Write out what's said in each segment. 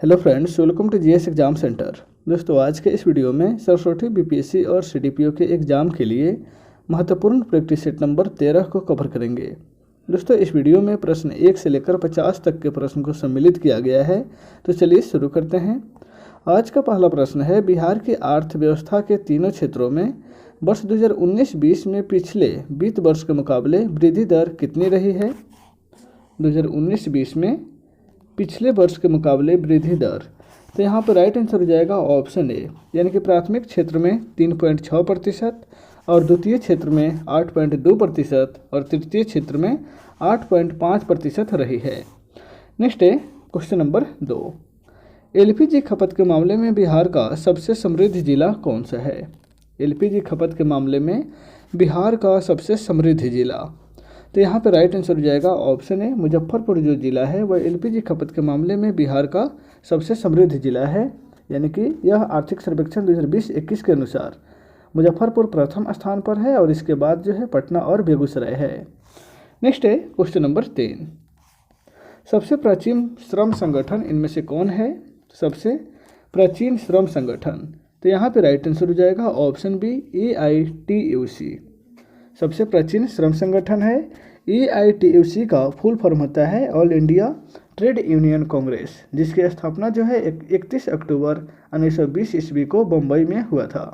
Hello friends, welcome to GS exam centre. दोस्तों, आज के इस वीडियो में सरस्वती बीपीएससी और सीडीपीओ के एग्ज़ाम के लिए महत्वपूर्ण प्रैक्टिस सेट नंबर 13 को कवर करेंगे। दोस्तों, इस वीडियो में प्रश्न 1 से लेकर 50 तक के प्रश्न को सम्मिलित किया गया है। तो चलिए शुरू करते हैं। आज का पहला प्रश्न है, बिहार की अर्थव्यवस्था के तीनों क्षेत्रों में वर्ष 2019-20 में पिछले वित्त वर्ष के मुकाबले वृद्धि दर कितनी रही है। 2019-20 में पिछले वर्ष के मुकाबले वृद्धि दर, तो यहाँ पर राइट आंसर हो जाएगा ऑप्शन ए, यानी कि प्राथमिक क्षेत्र में 3.6% और द्वितीय क्षेत्र में 8.2% और तृतीय क्षेत्र में 8.5% रही है। नेक्स्ट है क्वेश्चन नंबर 2, एलपीजी खपत के मामले में बिहार का सबसे समृद्ध जिला कौन सा है। एलपीजी खपत के मामले में बिहार का सबसे समृद्ध जिला, तो यहाँ पे राइट आंसर हो जाएगा ऑप्शन ए, मुजफ्फरपुर जो जिला है वह एलपीजी खपत के मामले में बिहार का सबसे समृद्ध जिला है। यानी कि यह आर्थिक सर्वेक्षण 2020-21 के अनुसार मुजफ्फरपुर प्रथम स्थान पर है और इसके बाद जो है पटना और बेगूसराय है। नेक्स्ट है क्वेश्चन नंबर 3, सबसे प्राचीन श्रम संगठन इनमें से कौन है। सबसे प्राचीन श्रम संगठन, तो यहाँ पे राइट आंसर हो जाएगा ऑप्शन बी, AITUC। सबसे प्राचीन श्रम संगठन है AITUC का फुल फॉर्म होता है all India trade union Congress, जिसकी स्थापना जो है 31 अक्टूबर 1920 ईस्वी को बम्बई में हुआ था।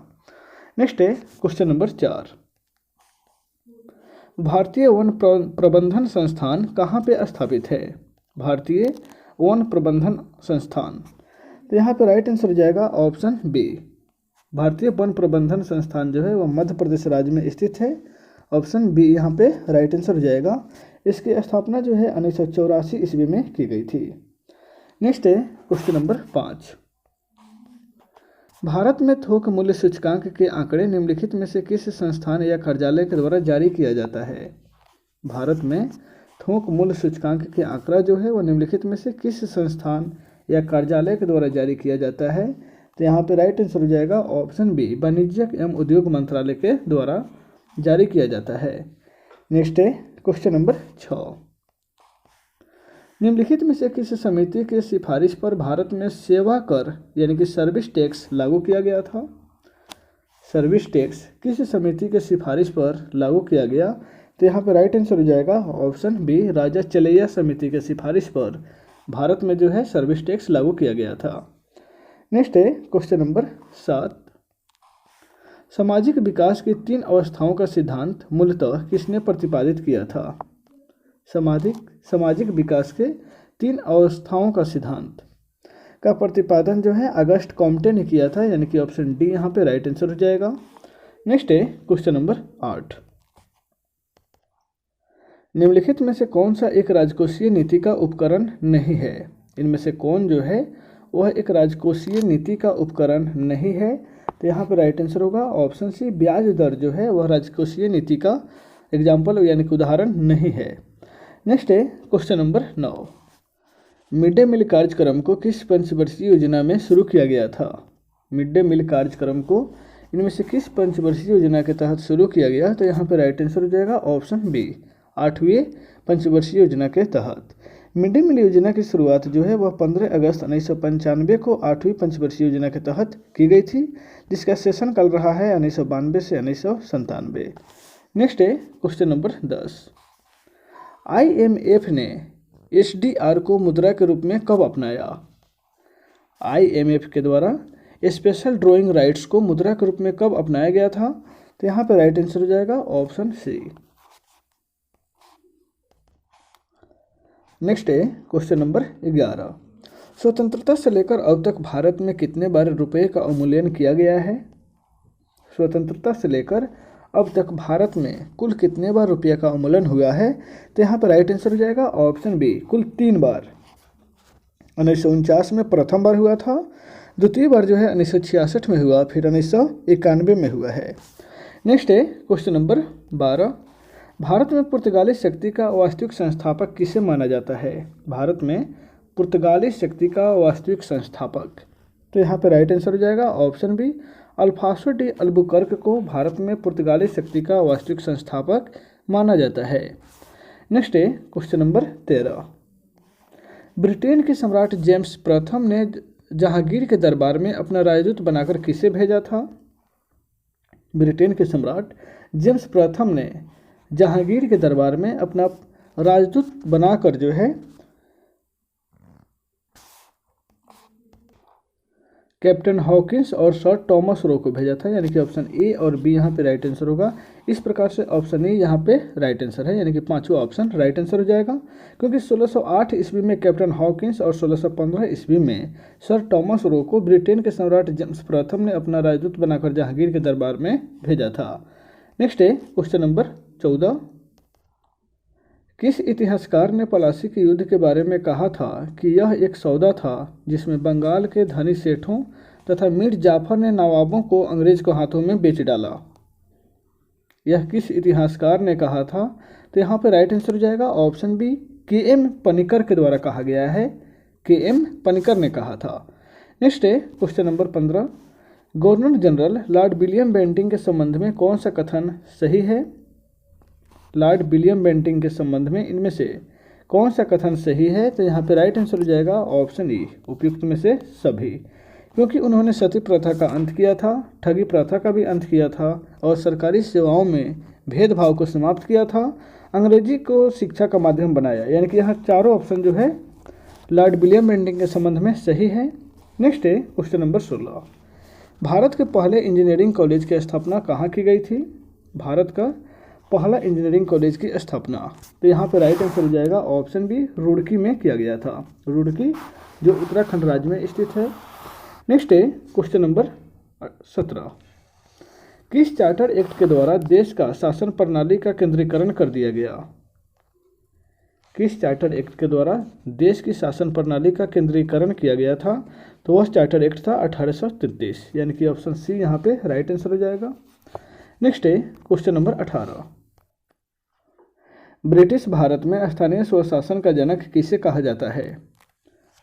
नेक्स्ट है क्वेश्चन नंबर 4, भारतीय वन प्रबंधन संस्थान कहाँ पे स्थापित है। भारतीय वन प्रबंधन संस्थान, तो यहाँ पे राइट आंसर हो जाएगा ऑप्शन बी, भारतीय वन प्रबंधन संस्थान जो है वह मध्य प्रदेश राज्य में स्थित है। ऑप्शन बी यहाँ पे राइट आंसर हो जाएगा। इसकी स्थापना जो है 1984 ईस्वी में की गई थी। नेक्स्ट है क्वेश्चन नंबर 5, भारत में थोक मूल्य सूचकांक के आंकड़े निम्नलिखित में से किस संस्थान या कार्यालय के द्वारा जारी किया जाता है। भारत में थोक मूल्य सूचकांक के आंकड़ा जो है वह निम्नलिखित में से किस संस्थान या कार्यालय के द्वारा जारी किया जाता है। तो यहाँ पे राइट आंसर हो जाएगा ऑप्शन बी, वाणिज्यिक एवं उद्योग मंत्रालय के द्वारा जारी किया जाता है। नेक्स्ट है क्वेश्चन नंबर 6, निम्नलिखित में से किस समिति के सिफारिश पर भारत में सेवा कर यानी कि सर्विस टैक्स लागू किया गया था। सर्विस टैक्स किस समिति के सिफारिश पर लागू किया गया। तो यहाँ पर राइट आंसर हो जाएगा ऑप्शन बी, राजा चलैया समिति के सिफारिश पर भारत में जो है सर्विस टैक्स लागू किया गया था। नेक्स्ट है क्वेश्चन नंबर 7, सामाजिक विकास की 3 अवस्थाओं का सिद्धांत मूलतः किसने प्रतिपादित किया था। सामाजिक विकास के 3 अवस्थाओं का सिद्धांत का प्रतिपादन जो है अगस्ट कॉम्टे ने किया था, यानी कि ऑप्शन डी यहाँ पे राइट आंसर हो जाएगा। नेक्स्ट है क्वेश्चन नंबर 8, निम्नलिखित में से कौन सा एक राजकोषीय नीति का उपकरण नहीं है। इनमें से कौन जो है वह एक राजकोषीय नीति का उपकरण नहीं है। तो यहाँ पर राइट आंसर होगा ऑप्शन सी, ब्याज दर जो है वह राजकोषीय नीति का एग्जाम्पल यानी कि उदाहरण नहीं है। नेक्स्ट है question number 9, mid day meal कार्यक्रम को किस पंचवर्षीय योजना में शुरू किया गया था। मिड डे मील कार्यक्रम को इनमें से किस पंचवर्षीय योजना के तहत शुरू किया गया। तो यहाँ पर राइट आंसर हो जाएगा ऑप्शन बी, 8वीं पंचवर्षीय योजना के तहत। मिड डे मील योजना की शुरुआत जो है वह 15 अगस्त 1995 को 8वीं पंचवर्षीय योजना के तहत की गई थी, जिसका सेशन काल रहा है 1992 से 1997। नेक्स्ट है क्वेश्चन नंबर 10, IMF ने SDR को मुद्रा के रूप में कब अपनाया। IMF के द्वारा स्पेशल ड्राइंग राइट्स को मुद्रा के रूप में कब अपनाया गया था। तो यहाँ पर राइट आंसर हो जाएगा ऑप्शन सी। नेक्स्ट है क्वेश्चन नंबर 11, स्वतंत्रता से लेकर अब तक भारत में कितने बार रुपये का अवमूल्यन किया गया है। स्वतंत्रता से लेकर अब तक भारत में कुल कितने बार रुपये का अवमूल्यन हुआ है। तो यहाँ पर राइट आंसर हो जाएगा ऑप्शन बी, कुल 3 बार। 1949 में प्रथम बार हुआ था, द्वितीय बार जो है 1966 में हुआ, फिर 1991 में हुआ है। नेक्स्ट है क्वेश्चन नंबर 12, भारत में पुर्तगाली शक्ति का वास्तविक संस्थापक किसे माना जाता है। भारत में पुर्तगाली शक्ति का वास्तविक संस्थापक, तो यहाँ पर राइट आंसर हो जाएगा option B, Alfonso de Albuquerque को भारत में पुर्तगाली शक्ति का वास्तविक संस्थापक माना जाता है। नेक्स्ट है क्वेश्चन नंबर 13, ब्रिटेन के सम्राट जेम्स प्रथम ने जहांगीर के दरबार में अपना राजदूत बनाकर किसे भेजा था? ब्रिटेन के सम्राट जेम्स प्रथम ने जहांगीर के दरबार में अपना राजदूत बनाकर जो है कैप्टन हॉकिंस और सर टॉमस रो को भेजा था, यानी कि ऑप्शन ए और बी यहाँ पे राइट आंसर होगा। इस प्रकार से ऑप्शन ए यहाँ पे राइट आंसर है, यानी कि पांचवा ऑप्शन राइट आंसर हो जाएगा, क्योंकि 1608 ईस्वी में कैप्टन हॉकिंस और 1615 ईस्वी में सर टॉमस रो को ब्रिटेन के सम्राट जेम्स प्रथम ने अपना राजदूत बनाकर जहांगीर के दरबार में भेजा था। नेक्स्ट है क्वेश्चन नंबर 14। किस इतिहासकार ने पलासी के युद्ध के बारे में कहा था कि यह एक सौदा था जिसमें बंगाल के धनी सेठों तथा मीर जाफर ने नवाबों को अंग्रेज को हाथों में बेच डाला? यह किस इतिहासकार ने कहा था? तो यहाँ पे राइट आंसर हो जाएगा ऑप्शन बी, के.एम. पनिकर के द्वारा कहा गया है। के.एम. पनिकर ने कहा था। नेक्स्ट है question number 15। Governor general lord William Bentinck के संबंध में कौन सा कथन सही है? लॉर्ड विलियम बेंटिंग के संबंध में इनमें से कौन सा कथन सही है? तो यहाँ पे राइट आंसर हो जाएगा ऑप्शन ई, उपयुक्त में से सभी, क्योंकि उन्होंने सती प्रथा का अंत किया था, ठगी प्रथा का भी अंत किया था और सरकारी सेवाओं में भेदभाव को समाप्त किया था, अंग्रेजी को शिक्षा का माध्यम बनाया। यानी कि यहाँ चारों ऑप्शन जो है लॉर्ड विलियम बेंटिंग के संबंध में सही है। नेक्स्ट है क्वेश्चन नंबर 16। भारत के पहले इंजीनियरिंग कॉलेज की स्थापना कहाँ की गई थी? भारत का पहला इंजीनियरिंग कॉलेज की स्थापना, तो यहाँ पर राइट आंसर हो जाएगा ऑप्शन बी, रुड़की में किया गया था। रुड़की जो उत्तराखंड राज्य में स्थित है। नेक्स्ट है क्वेश्चन नंबर 17। किस चार्टर एक्ट के द्वारा देश का शासन प्रणाली का केंद्रीकरण कर दिया गया? किस चार्टर एक्ट के द्वारा देश की शासन प्रणाली का केंद्रीकरण किया गया था? तो वह चार्टर एक्ट था 1833, यानी कि ऑप्शन सी यहाँ पे राइट आंसर हो जाएगा। नेक्स्ट है क्वेश्चन नंबर 18। ब्रिटिश भारत में स्थानीय स्वशासन का जनक किसे कहा जाता है?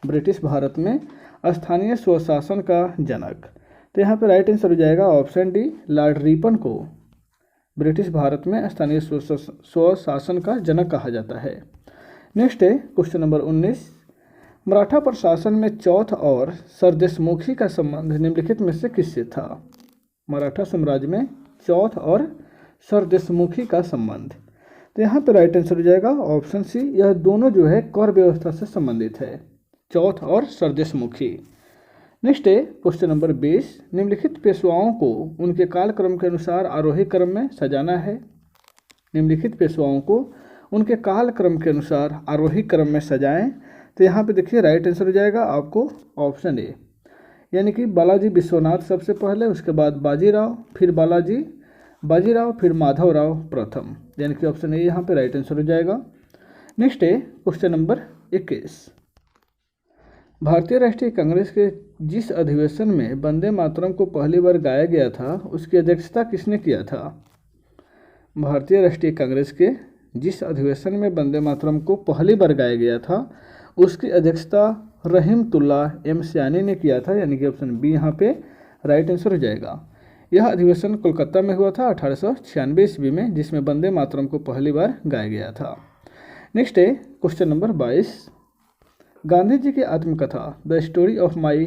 ब्रिटिश भारत में स्थानीय स्वशासन का जनक, तो यहाँ पे राइट आंसर हो जाएगा ऑप्शन डी, लॉर्ड रिपन को ब्रिटिश भारत में स्थानीय स्वशासन का जनक कहा जाता है। नेक्स्ट है क्वेश्चन नंबर 19। मराठा प्रशासन में चौथ और सरदेशमुखी का संबंध निम्नलिखित में से किससे था? मराठा साम्राज्य में चौथ और सरदेशमुखी का संबंध, तो यहाँ पे राइट आंसर हो जाएगा ऑप्शन सी, यह दोनों जो है कर व्यवस्था से संबंधित है, चौथ और सरदेशमुखी। नेक्स्ट है क्वेश्चन नंबर 20। निम्नलिखित पेशवाओं को उनके कालक्रम के अनुसार आरोही क्रम में सजाना है। निम्नलिखित पेशवाओं को उनके कालक्रम के अनुसार आरोही क्रम में सजाएं, तो यहाँ पे देखिए राइट आंसर हो जाएगा आपको ऑप्शन ए, यानी कि बालाजी विश्वनाथ सबसे पहले, उसके बाद बाजीराव, फिर बाजीराव, फिर माधवराव प्रथम, यानी कि ऑप्शन ए यहाँ पे राइट आंसर हो जाएगा। नेक्स्ट है क्वेश्चन नंबर 21। भारतीय राष्ट्रीय कांग्रेस के जिस अधिवेशन में वंदे मातरम को पहली बार गाया गया था उसकी अध्यक्षता किसने किया था? भारतीय राष्ट्रीय कांग्रेस के जिस अधिवेशन में वंदे मातरम को पहली बार गाया गया था उसकी अध्यक्षता रहीमतुल्ला एम सयानी ने किया था, यानी कि ऑप्शन बी यहाँ पे राइट आंसर हो जाएगा। यह अधिवेशन कोलकाता में हुआ था 1896 ईस्वी में, जिसमें वंदे मातरम को पहली बार गाया गया था। नेक्स्ट है क्वेश्चन नंबर 22। गांधी जी की आत्मकथा the story of my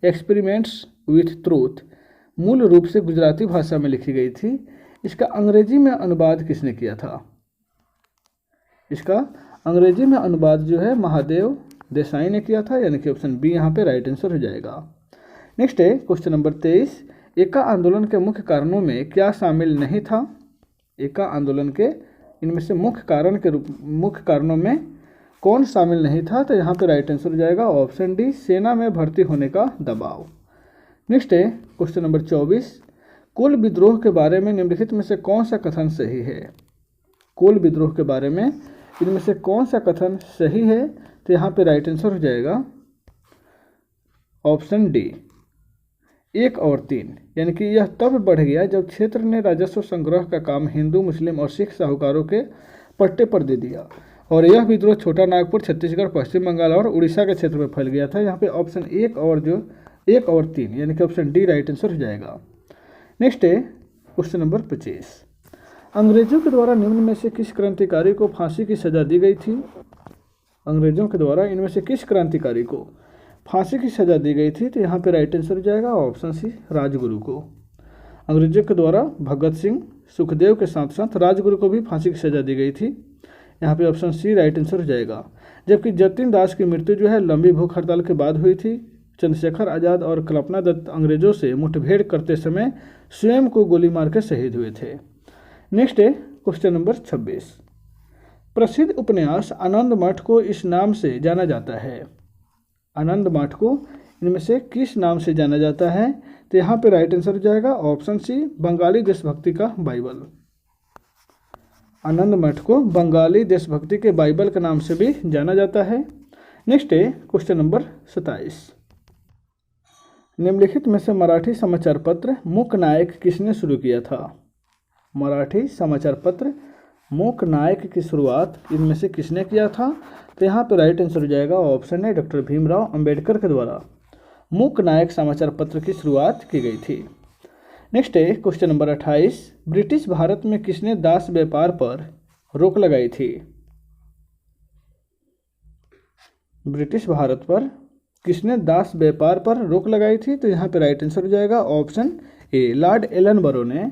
experiments with truth मूल रूप से गुजराती भाषा में लिखी गई थी। इसका अंग्रेजी में अनुवाद किसने किया था? इसका अंग्रेजी में अनुवाद जो है महादेव देसाई ने किया था, यानी कि ऑप्शन बी यहाँ पे राइट आंसर हो जाएगा। नेक्स्ट है क्वेश्चन नंबर 23। एका आंदोलन के मुख्य कारणों में क्या शामिल नहीं था? एका आंदोलन के इनमें से मुख्य कारणों में कौन शामिल नहीं था? तो यहाँ पे राइट आंसर हो जाएगा ऑप्शन डी, सेना में भर्ती होने का दबाव। नेक्स्ट है क्वेश्चन नंबर 24। कोल विद्रोह के बारे में निम्नलिखित में से कौन सा कथन सही है? कोल विद्रोह के बारे में इनमें से कौन सा कथन सही है? तो यहाँ पे राइट आंसर हो जाएगा ऑप्शन डी, 1 और 3, यानी कि यह तब बढ़ गया जब क्षेत्र ने राजस्व संग्रह का काम हिंदू, मुस्लिम और सिख साहूकारों के पट्टे पर दे दिया और यह विद्रोह छोटा नागपुर, छत्तीसगढ़, पश्चिम बंगाल और उड़ीसा के क्षेत्र में फैल गया था। यहाँ पे ऑप्शन 1 और 3, यानी कि ऑप्शन डी राइट आंसर हो जाएगा। नेक्स्ट है क्वेश्चन नंबर 25। अंग्रेजों के द्वारा निम्न में से किस क्रांतिकारी को फांसी की सजा दी गई थी? अंग्रेजों के द्वारा इनमें से किस क्रांतिकारी को फांसी की सजा दी गई थी? तो यहाँ पे राइट आंसर हो जाएगा ऑप्शन सी, राजगुरु को। अंग्रेजों के द्वारा भगत सिंह, सुखदेव के साथ साथ राजगुरु को भी फांसी की सजा दी गई थी। यहाँ पे ऑप्शन सी राइट आंसर हो जाएगा। जबकि जतिन दास की मृत्यु जो है लंबी भूख हड़ताल के बाद हुई थी। चंद्रशेखर आज़ाद और कल्पना दत्त अंग्रेजों से मुठभेड़ करते समय स्वयं को गोली मार के शहीद हुए थे। नेक्स्ट है क्वेश्चन नंबर 26। प्रसिद्ध उपन्यास आनंद मठ को इस नाम से जाना जाता है। आनंद मठ को इनमें से किस नाम से जाना जाता है? तो यहाँ पे राइट आंसर हो जाएगा ऑप्शन सी, बंगाली देशभक्ति का बाइबल। आनंद मठ को बंगाली देशभक्ति के बाइबल के नाम से भी जाना जाता है। नेक्स्ट है क्वेश्चन नंबर 27। निम्नलिखित में से मराठी समाचार पत्र मूक नायक किसने शुरू किया था? मराठी समाचार पत्र मूक नायक की शुरुआत इनमें से किसने किया था? तो यहाँ पे राइट आंसर हो जाएगा ऑप्शन है, डॉक्टर भीमराव अंबेडकर के द्वारा मूक नायक समाचार पत्र की शुरुआत की गई थी। नेक्स्ट है क्वेश्चन नंबर 28। ब्रिटिश भारत में किसने दास व्यापार पर रोक लगाई थी? ब्रिटिश भारत पर किसने दास व्यापार पर रोक लगाई थी? तो यहाँ पे राइट आंसर हो जाएगा ऑप्शन ए, लॉर्ड एलन बरो ने।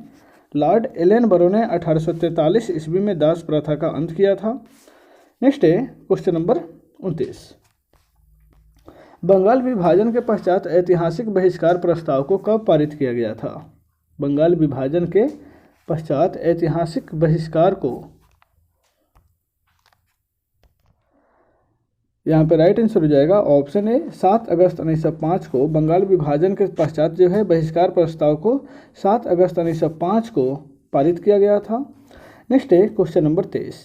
लॉर्ड एलन बरो ने 1843 ईस्वी में दास प्रथा का अंत किया था। नेक्स्ट है क्वेश्चन नंबर 29। बंगाल विभाजन के पश्चात ऐतिहासिक बहिष्कार प्रस्ताव को कब पारित किया गया था? बंगाल विभाजन के पश्चात ऐतिहासिक बहिष्कार को, यहाँ पे राइट आंसर हो जाएगा ऑप्शन ए, 7 अगस्त 1905 को बंगाल विभाजन के पश्चात जो है बहिष्कार प्रस्ताव को 7 अगस्त 1905 को पारित किया गया था। नेक्स्ट है क्वेश्चन नंबर 23।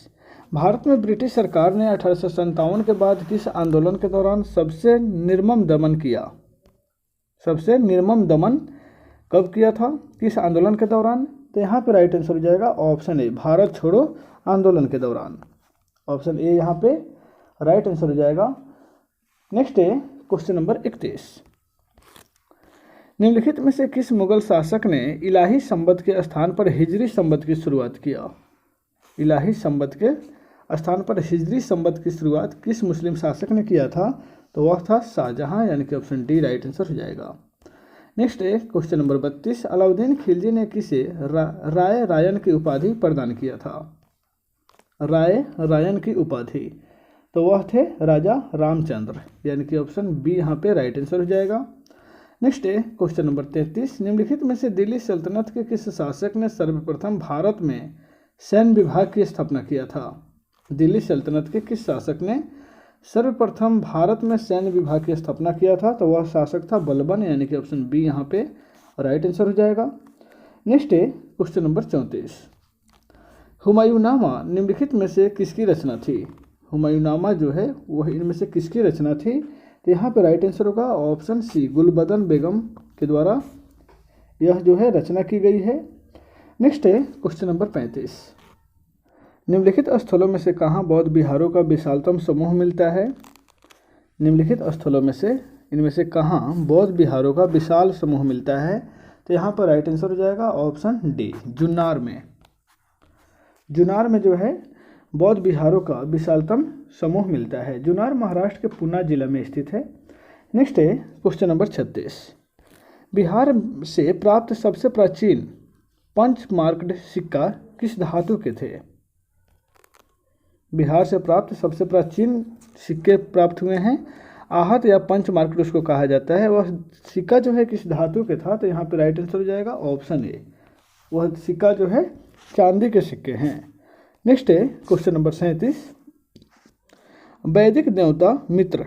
भारत में ब्रिटिश सरकार ने 1857 के बाद किस आंदोलन के दौरान सबसे निर्मम दमन किया? सबसे निर्मम दमन कब किया था, किस आंदोलन के दौरान? तो यहाँ पे राइट आंसर हो जाएगा ऑप्शन ए, भारत छोड़ो आंदोलन के दौरान। ऑप्शन ए यहाँ पे राइट आंसर हो जाएगा। नेक्स्ट है क्वेश्चन नंबर 31। निम्नलिखित में से किस मुगल शासक ने इलाही संबत के स्थान पर हिजरी संबत की शुरुआत किया? इलाही संबत के स्थान पर हिजरी संबत की शुरुआत किस मुस्लिम शासक ने किया था? तो वह था शाहजहां, यानी कि ऑप्शन डी राइट आंसर हो जाएगा। नेक्स्ट है क्वेश्चन नंबर 32। अलाउद्दीन खिलजी ने किसे राय रायन की उपाधि प्रदान किया था? राय रायन की उपाधि, तो वह थे राजा रामचंद्र, यानी कि ऑप्शन बी यहाँ पे राइट आंसर हो जाएगा। नेक्स्ट है क्वेश्चन नंबर 33। निम्नलिखित में से दिल्ली सल्तनत के किस शासक ने सर्वप्रथम भारत में सैन्य विभाग की स्थापना किया था? दिल्ली सल्तनत के किस शासक ने सर्वप्रथम भारत में सैन्य विभाग की स्थापना किया था? तो वह शासक था बलबन, यानी कि ऑप्शन बी यहाँ पे राइट आंसर हो जाएगा। नेक्स्ट है क्वेश्चन नंबर 34। हुमायूंनामा निम्नलिखित में से किसकी रचना थी? हुमायूंनामा जो है वह इनमें से किसकी रचना थी? तो यहाँ पे राइट आंसर होगा ऑप्शन सी, गुलबदन बेगम के द्वारा यह जो है रचना की गई है। नेक्स्ट है क्वेश्चन नंबर 35। निम्नलिखित स्थलों में से कहाँ बौद्ध विहारों का विशालतम समूह मिलता है? निम्नलिखित स्थलों में से इनमें से कहाँ बौद्ध विहारों का विशाल समूह मिलता है? तो यहाँ पर राइट आंसर हो जाएगा ऑप्शन डी, जुन्नार में। जुन्नार में जो है बौद्ध विहारों का विशालतम समूह मिलता है। जुन्नार महाराष्ट्र के पुणे जिला में स्थित है। नेक्स्ट है क्वेश्चन नंबर 36। बिहार से प्राप्त सबसे प्राचीन पंच मार्क्ड सिक्का किस धातु के थे? बिहार से प्राप्त सबसे प्राचीन सिक्के प्राप्त हुए हैं, आहत या पंच मार्क्ड उसको कहा जाता है। वह सिक्का जो है किस धातु के था? तो यहाँ पे राइट आंसर हो जाएगा ऑप्शन ए, वह सिक्का जो है चांदी के सिक्के हैं। नेक्स्ट है क्वेश्चन नंबर 37। वैदिक देवता मित्र,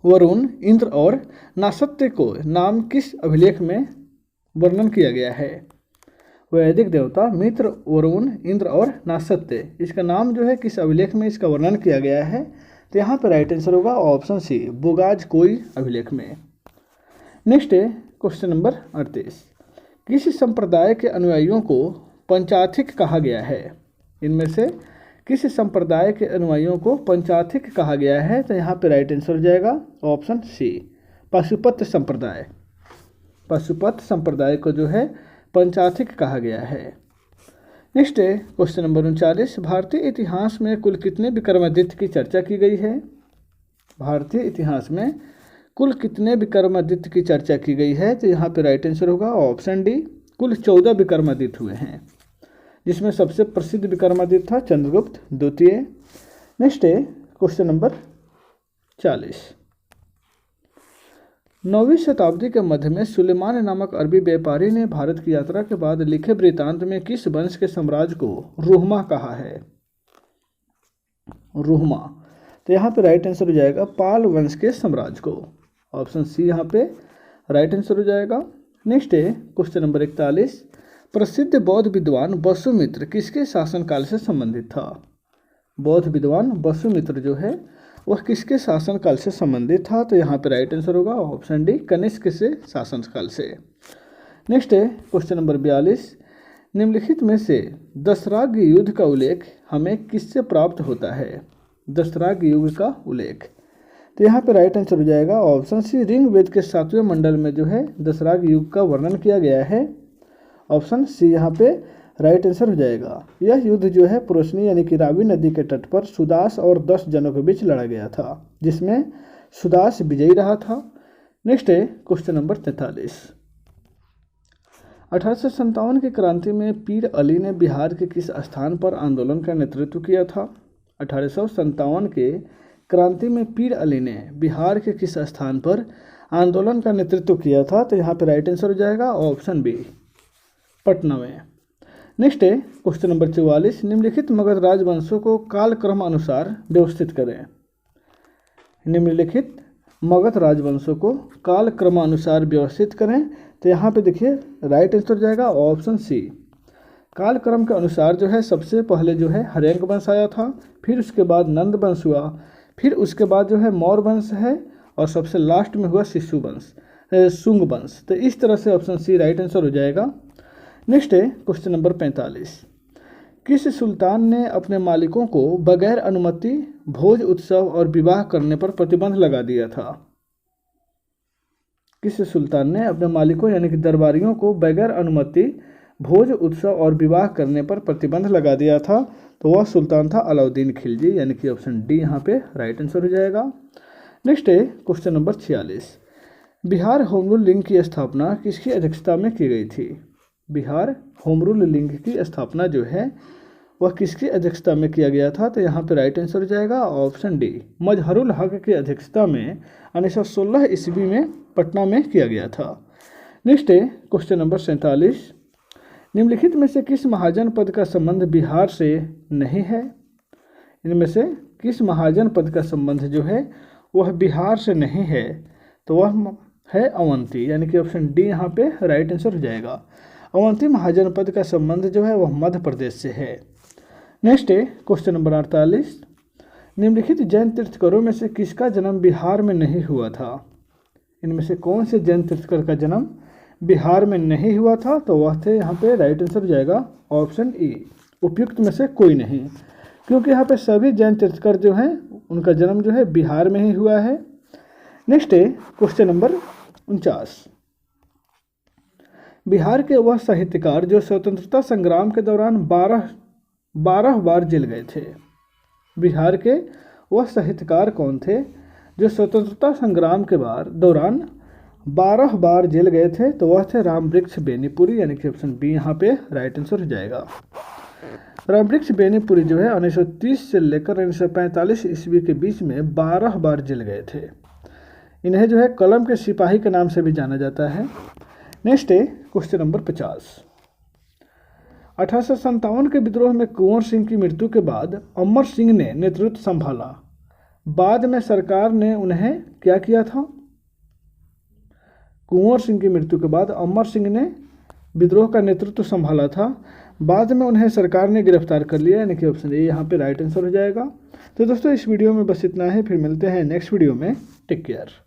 वरुण, इंद्र और नासत्य को नाम किस अभिलेख में वर्णन किया गया है? वैदिक देवता मित्र, वरुण, इंद्र और नासत्य, इसका नाम जो है किस अभिलेख में इसका वर्णन किया गया है? तो यहाँ पर राइट आंसर होगा ऑप्शन सी, बुगाज कोई अभिलेख में। नेक्स्ट है क्वेश्चन नंबर 38। किस संप्रदाय के अनुयायियों को पंचाथिक कहा गया है? इनमें से किस संप्रदाय के अनुयायियों को पंचाथिक कहा गया है? तो यहाँ पे राइट आंसर हो जाएगा ऑप्शन सी, पाशुपत संप्रदाय। पाशुपत संप्रदाय को जो है पंचाथिक कहा गया है। नेक्स्ट है क्वेश्चन नंबर 39, भारतीय इतिहास में कुल कितने विक्रमादित्य की चर्चा की गई है? भारतीय इतिहास में कुल कितने विक्रमादित्य की चर्चा की गई है? तो यहाँ पे राइट आंसर होगा ऑप्शन डी, कुल 14 विक्रमादित्य हुए हैं, जिसमें सबसे प्रसिद्ध विक्रमादित्य था चंद्रगुप्त द्वितीय। नेक्स्ट है क्वेश्चन नंबर 40, 9वीं शताब्दी के मध्य में सुलेमान नामक अरबी व्यापारी ने भारत की यात्रा के बाद लिखे वृत्तांत में किस वंश के साम्राज्य को रुहमा कहा है? रुहमा, तो यहाँ पे राइट आंसर हो जाएगा पाल वंश के साम्राज्य को, ऑप्शन सी यहाँ पे राइट आंसर हो जाएगा। नेक्स्ट है क्वेश्चन नंबर 41, प्रसिद्ध बौद्ध विद्वान वसुमित्र किसके शासनकाल से संबंधित था? बौद्ध विद्वान वसुमित्र जो है वह किसके शासनकाल से संबंधित था? तो यहाँ पे राइट आंसर होगा ऑप्शन डी, कनिष्क से शासनकाल से। नेक्स्ट है क्वेश्चन नंबर 42, निम्नलिखित में से दशराग युद्ध का उल्लेख हमें किससे प्राप्त होता है? दशराग युग का उल्लेख, तो यहाँ पे राइट आंसर हो जाएगा ऑप्शन सी, ऋग्वेद के 7वें मंडल में जो है दशराग युग का वर्णन किया गया है, ऑप्शन सी यहाँ पे राइट आंसर हो जाएगा। यह युद्ध जो है पुरुषनी यानी कि रावी नदी के तट पर सुदास और 10 जनों के बीच लड़ा गया था, जिसमें सुदास विजयी रहा था। नेक्स्ट है क्वेश्चन नंबर 43, 1857 की क्रांति में पीर अली ने बिहार के किस स्थान पर आंदोलन का नेतृत्व किया था? 1857 के क्रांति में पीर अली ने बिहार के किस स्थान पर आंदोलन का नेतृत्व किया था? तो यहाँ पे राइट आंसर हो जाएगा ऑप्शन बी, पटना में। नेक्स्ट है क्वेश्चन नंबर 44, निम्नलिखित मगध राजवंशों को कालक्रम अनुसार व्यवस्थित करें। निम्नलिखित मगध राजवंशों को कालक्रमानुसार व्यवस्थित करें, तो यहाँ पे देखिए राइट आंसर हो जाएगा ऑप्शन सी, कालक्रम के अनुसार जो है सबसे पहले जो है हर्यंक वंश आया था, फिर उसके बाद नंद वंश हुआ, फिर उसके बाद जो है मौर्य वंश है, और सबसे लास्ट में हुआ शिशु वंश, शुंग वंश। तो इस तरह से ऑप्शन सी राइट आंसर हो जाएगा। नेक्स्ट है क्वेश्चन नंबर 45, किस सुल्तान ने अपने मालिकों को बगैर अनुमति भोज उत्सव और विवाह करने पर प्रतिबंध लगा दिया था? किस सुल्तान ने अपने मालिकों यानी कि दरबारियों को बगैर अनुमति भोज उत्सव और विवाह करने पर प्रतिबंध लगा दिया था? तो वह सुल्तान था अलाउद्दीन खिलजी, यानी कि ऑप्शन डी यहाँ पे राइट आंसर हो जाएगा। नेक्स्ट है question number 46, Bihar home rule league की स्थापना किसकी अध्यक्षता में की गई थी? बिहार होम रूल लीग की स्थापना जो है वह किसकी अध्यक्षता में किया गया था? तो यहाँ पे राइट आंसर हो जाएगा ऑप्शन डी, मजहरुल हक की अध्यक्षता में 1916 ईस्वी में पटना में किया गया था। नेक्स्ट है क्वेश्चन नंबर 47, निम्नलिखित में से किस महाजन पद का संबंध बिहार से नहीं है? इनमें से किस महाजन पद का संबंध जो है वह बिहार से नहीं है? तो वह है अवंती, यानी कि ऑप्शन डी यहाँ पे राइट आंसर हो जाएगा। अवंती महाजन पद का संबंध जो है वह मध्य प्रदेश से है। नेक्स्ट है क्वेश्चन नंबर 48, निम्नलिखित जैन तीर्थंकरों में से किसका जन्म बिहार में नहीं हुआ था? इनमें से कौन से जैन तीर्थंकर का जन्म बिहार में नहीं हुआ था? तो वह थे यहाँ पे राइट आंसर हो जाएगा ऑप्शन ई, उपयुक्त में से कोई नहीं, क्योंकि यहाँ पे सभी जैन तीर्थंकर जो हैं उनका जन्म जो है बिहार में ही हुआ है। नेक्स्ट है क्वेश्चन नंबर 49, बिहार के वह साहित्यकार जो स्वतंत्रता संग्राम के दौरान 12 बार जेल गए थे? बिहार के वह साहित्यकार कौन थे जो स्वतंत्रता संग्राम के दौरान 12 बार जेल गए थे? तो वह थे रामवृक्ष बेनीपुरी, यानी कि ऑप्शन बी यहाँ पे राइट आंसर हो जाएगा। रामवृक्ष बेनीपुरी जो है 1930 से लेकर 1945 ईस्वी के बीच में 12 बार जेल गए थे। इन्हें जो है कलम के सिपाही के नाम से भी जाना जाता है। नेक्स्ट है क्वेश्चन नंबर 50, 1857 के विद्रोह में कुंवर सिंह की मृत्यु के बाद अमर सिंह ने नेतृत्व संभाला, बाद में सरकार ने उन्हें क्या किया था? कुंवर सिंह की मृत्यु के बाद अमर सिंह ने विद्रोह का नेतृत्व संभाला था, बाद में उन्हें सरकार ने गिरफ्तार कर लिया, यानी कि ऑप्शन ए यहाँ पे राइट आंसर हो जाएगा। तो दोस्तों इस वीडियो में बस इतना है, फिर मिलते हैं नेक्स्ट वीडियो में। Take care.